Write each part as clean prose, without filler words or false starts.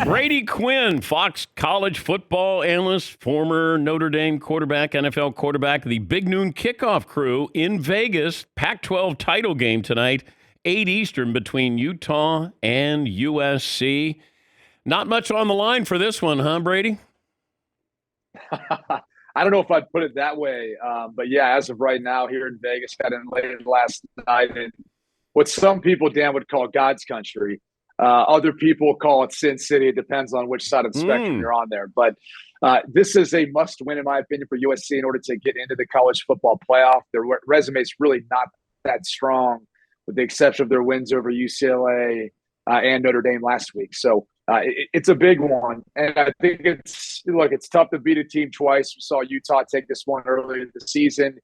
Brady Quinn, Fox college football analyst, former Notre Dame quarterback, NFL quarterback, the Big Noon Kickoff crew in Vegas. Pac-12 title game tonight, 8 Eastern between Utah and USC. Not much on the line for this one, huh, Brady? I don't know if I'd put it that way, but yeah, as of right now, here in Vegas, got in late last night in what some people, Dan, would call God's country. Other people call it Sin City. It depends on which side of the spectrum you're on there. But this is a must-win, in my opinion, for USC in order to get into the college football playoff. Their resume is really not that strong, with the exception of their wins over UCLA and Notre Dame last week. So it's a big one. And I think it's tough to beat a team twice. We saw Utah take this one earlier in the season,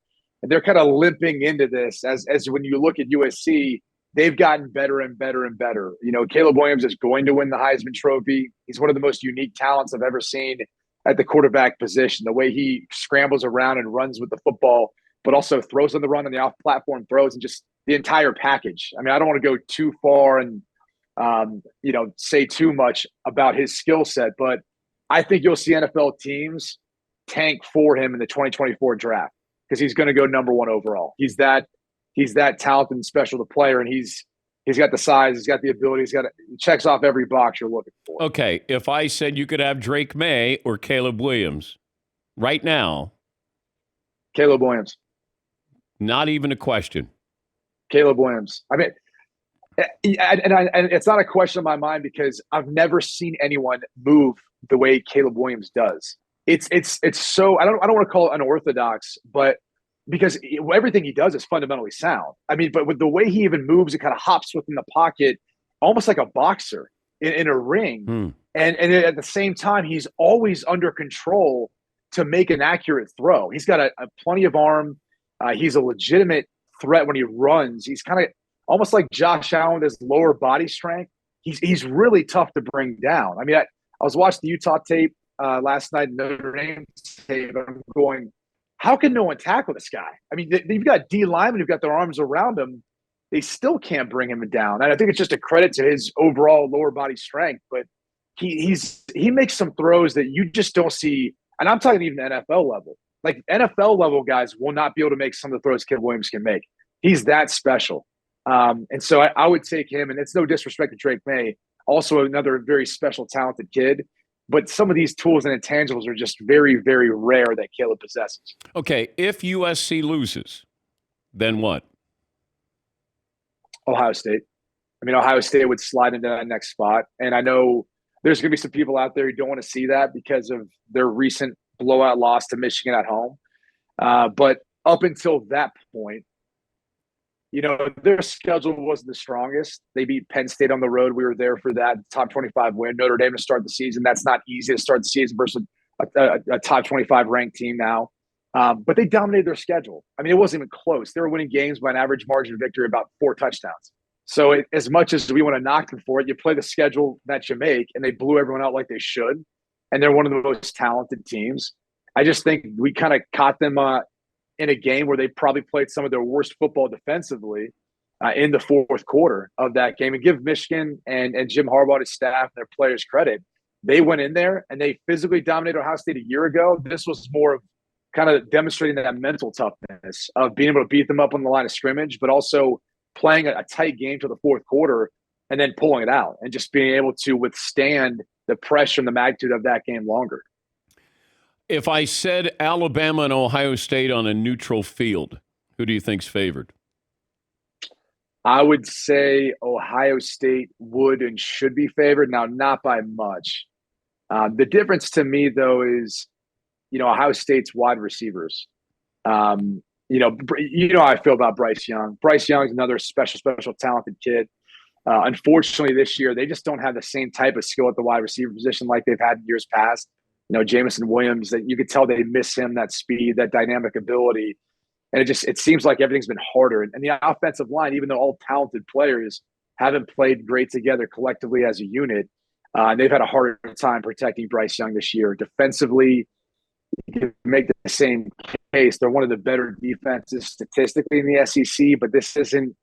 and they're kind of limping into this as when you look at USC, they've gotten better and better and better. You know, Caleb Williams is going to win the Heisman Trophy. He's one of the most unique talents I've ever seen at the quarterback position. The way he scrambles around and runs with the football, but also throws on the run and the off-platform throws, and just the entire package. I mean, I don't want to go too far and say too much about his skill set, but I think you'll see NFL teams tank for him in the 2024 draft because he's going to go number one overall. He's that talented and special to player, and he's got the size, he's got the ability, he checks off every box you're looking for. Okay, if I said you could have Drake May or Caleb Williams right now. Caleb Williams. Not even a question. Caleb Williams. I mean, and it's not a question in my mind because I've never seen anyone move the way Caleb Williams does. It's so I don't want to call it unorthodox, but because everything he does is fundamentally sound. I mean, but with the way he even moves, it kind of hops within the pocket, almost like a boxer in a ring. And at the same time, he's always under control to make an accurate throw. He's got a plenty of arm. He's a legitimate threat when he runs. He's kind of almost like Josh Allen, his lower body strength. He's really tough to bring down. I mean, I was watching the Utah tape last night, Notre Dame tape, and I'm going, how can no one tackle this guy? I mean, you've got D linemen who've got their arms around him. They still can't bring him down. And I think it's just a credit to his overall lower body strength. But he makes some throws that you just don't see. And I'm talking even NFL level. Like NFL level guys will not be able to make some of the throws Caleb Williams can make. He's that special. And so I would take him, and it's no disrespect to Drake May, also another very special, talented kid. But some of these tools and intangibles are just very, very rare that Caleb possesses. Okay, if USC loses, then what? Ohio State. I mean, Ohio State would slide into that next spot. And I know there's going to be some people out there who don't want to see that because of their recent blowout loss to Michigan at home. But up until that point, you know, their schedule wasn't the strongest. They beat Penn State on the road. We were there for that top 25 win. Notre Dame to start the season. That's not easy to start the season versus a top 25 ranked team now. But they dominated their schedule. I mean, it wasn't even close. They were winning games by an average margin of victory about 4 touchdowns. So as much as we want to knock them for it, you play the schedule that you make, and they blew everyone out like they should. And they're one of the most talented teams. I just think we kind of caught them in a game where they probably played some of their worst football defensively in the fourth quarter of that game. And give Michigan and Jim Harbaugh, his staff, and their players credit. They went in there and they physically dominated Ohio State a year ago. This was more of kind of demonstrating that mental toughness of being able to beat them up on the line of scrimmage, but also playing a tight game to the fourth quarter and then pulling it out and just being able to withstand the pressure and the magnitude of that game longer. If I said Alabama and Ohio State on a neutral field, who do you think's favored? I would say Ohio State would and should be favored. Now, not by much. The difference to me, though, is, Ohio State's wide receivers. How I feel about Bryce Young. Bryce Young is another special, talented kid. Unfortunately, this year, they just don't have the same type of skill at the wide receiver position like they've had in years past. Jamison Williams, that you could tell they miss him, that speed, that dynamic ability. And it seems like everything's been harder. And the offensive line, even though all talented players haven't played great together collectively as a unit, they've had a harder time protecting Bryce Young this year. Defensively, you can make the same case. They're one of the better defenses statistically in the SEC, but this isn't,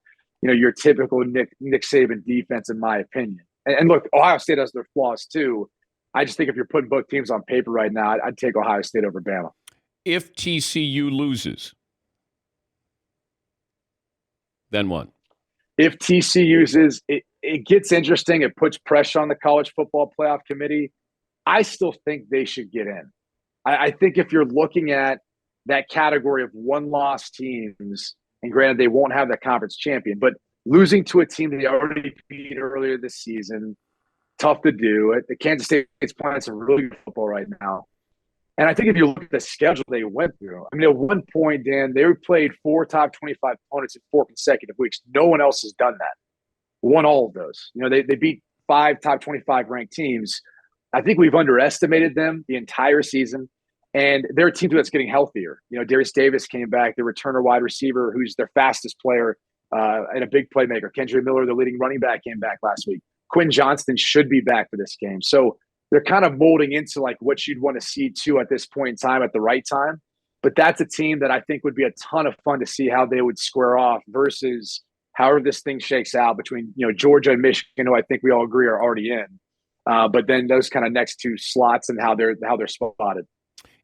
your typical Nick Saban defense, in my opinion. And look, Ohio State has their flaws too. I just think if you're putting both teams on paper right now, I'd take Ohio State over Bama. If TCU loses, then what? If TCU uses it, it gets interesting. It puts pressure on the college football playoff committee. I still think they should get in. I think if you're looking at that category of one-loss teams, and granted they won't have that conference champion, but losing to a team that they already beat earlier this season, tough to do. The Kansas State's playing some really good football right now. And I think if you look at the schedule they went through, I mean, at one point, Dan, they played 4 top 25 opponents in 4 consecutive weeks. No one else has done that. Won all of those. They beat 5 top 25 ranked teams. I think we've underestimated them the entire season. And they're a team that's getting healthier. Darius Davis came back, the returner wide receiver, who's their fastest player and a big playmaker. Kendra Miller, the leading running back, came back last week. Quinn Johnston should be back for this game. So they're kind of molding into like what you'd want to see too at this point in time at the right time. But that's a team that I think would be a ton of fun to see how they would square off versus however this thing shakes out between Georgia and Michigan, who I think we all agree are already in. But then those kind of next 2 slots and how they're spotted.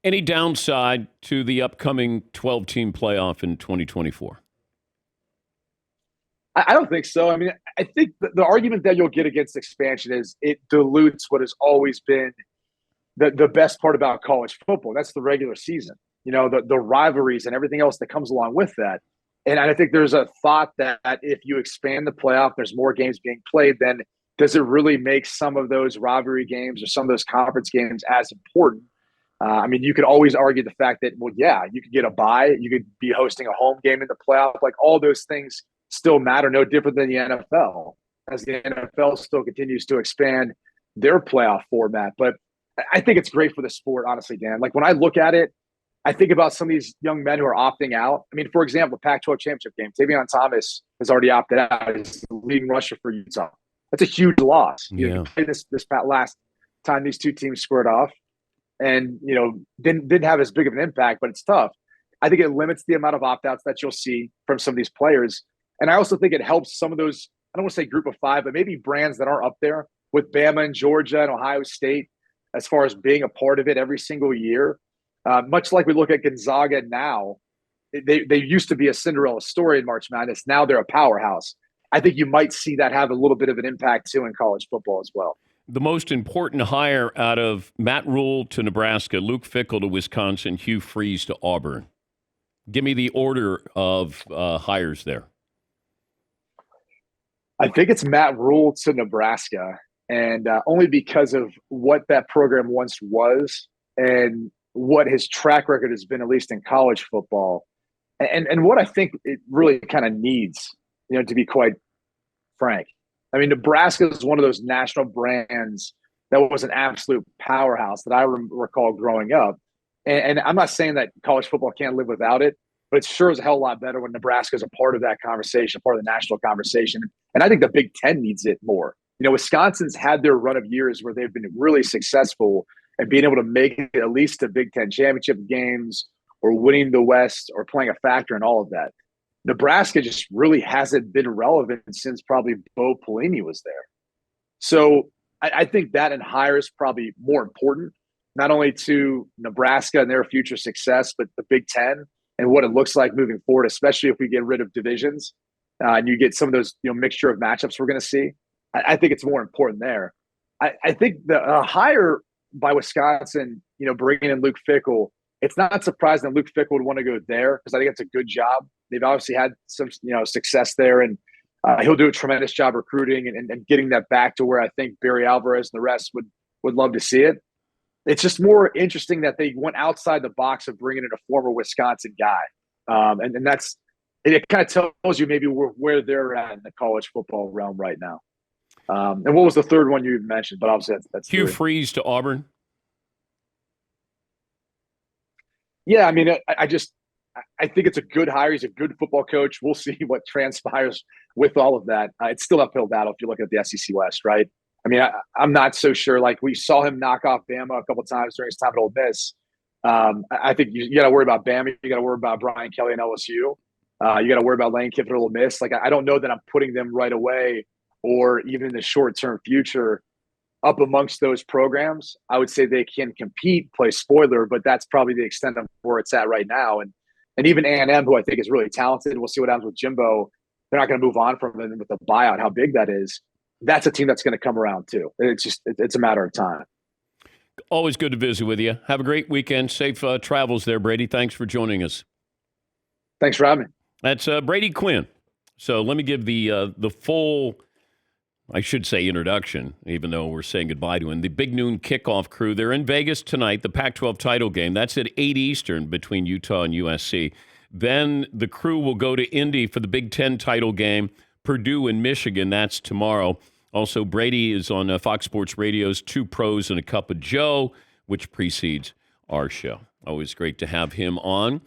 Any downside to the upcoming 12-team playoff in 2024? I don't think so. I mean, I think the argument that you'll get against expansion is it dilutes what has always been the best part about college football. That's the regular season, the rivalries and everything else that comes along with that. And I think there's a thought that if you expand the playoff, there's more games being played, then does it really make some of those rivalry games or some of those conference games as important? I mean, you could always argue the fact that, well, yeah, you could get a bye. You could be hosting a home game in the playoff. Like all those things still matter, no different than the NFL, as the NFL still continues to expand their playoff format. But I think it's great for the sport, honestly, Dan. Like when I look at it, I think about some of these young men who are opting out. I mean, for example, the Pac-12 championship game, Tavion Thomas has already opted out. He's the leading rusher for Utah. That's a huge loss. Yeah. This last time these 2 teams squared off. And, didn't have as big of an impact, but it's tough. I think it limits the amount of opt-outs that you'll see from some of these players. And I also think it helps some of those, I don't want to say group of 5, but maybe brands that aren't up there with Bama and Georgia and Ohio State as far as being a part of it every single year. Much like we look at Gonzaga now, they used to be a Cinderella story in March Madness. Now they're a powerhouse. I think you might see that have a little bit of an impact too in college football as well. The most important hire out of Matt Rule to Nebraska, Luke Fickell to Wisconsin, Hugh Freeze to Auburn. Give me the order of hires there. I think it's Matt Rule to Nebraska, and only because of what that program once was and what his track record has been, at least in college football, and what I think it really kind of needs, to be quite frank. I mean, Nebraska is one of those national brands that was an absolute powerhouse that I recall growing up. And I'm not saying that college football can't live without it, but it's sure as a hell a lot better when Nebraska is a part of that conversation, part of the national conversation. And I think the Big Ten needs it more. Wisconsin's had their run of years where they've been really successful and being able to make it at least to Big Ten championship games or winning the West or playing a factor in all of that. Nebraska just really hasn't been relevant since probably Bo Pelini was there. So I think that and hire is probably more important, not only to Nebraska and their future success, but the Big Ten and what it looks like moving forward, especially if we get rid of divisions and you get some of those mixture of matchups we're going to see. I think it's more important there. I think the hire by Wisconsin, bringing in Luke Fickell, it's not surprising that Luke Fickell would want to go there because I think it's a good job. They've obviously had some, success there, and he'll do a tremendous job recruiting and getting that back to where I think Barry Alvarez and the rest would love to see it. It's just more interesting that they went outside the box of bringing in a former Wisconsin guy, and that's it. Kind of tells you maybe where they're at in the college football realm right now. And what was the third one you mentioned? But obviously that's Hugh 3. Freeze to Auburn. Yeah, I mean, I think it's a good hire. He's a good football coach. We'll see what transpires with all of that. It's still an uphill battle if you look at the SEC West, right? I mean, I'm not so sure. Like we saw him knock off Bama a couple of times during his time at Ole Miss. I think you got to worry about Bama. You got to worry about Brian Kelly and LSU. You got to worry about Lane Kiffin at Ole Miss. Like I don't know that I'm putting them right away or even in the short-term future, up amongst those programs, I would say they can compete, play spoiler, but that's probably the extent of where it's at right now. And even A&M, who I think is really talented, we'll see what happens with Jimbo. They're not going to move on from him with the buyout, how big that is. That's a team that's going to come around too. It's a matter of time. Always good to visit with you. Have a great weekend. Safe travels there, Brady. Thanks for joining us. Thanks for having me. That's Brady Quinn. So let me give the full, I should say, introduction, even though we're saying goodbye to him. The Big Noon Kickoff crew, they're in Vegas tonight, the Pac-12 title game. That's at 8 Eastern between Utah and USC. Then the crew will go to Indy for the Big Ten title game, Purdue and Michigan. That's tomorrow. Also, Brady is on Fox Sports Radio's Two Pros and a Cup of Joe, which precedes our show. Always great to have him on.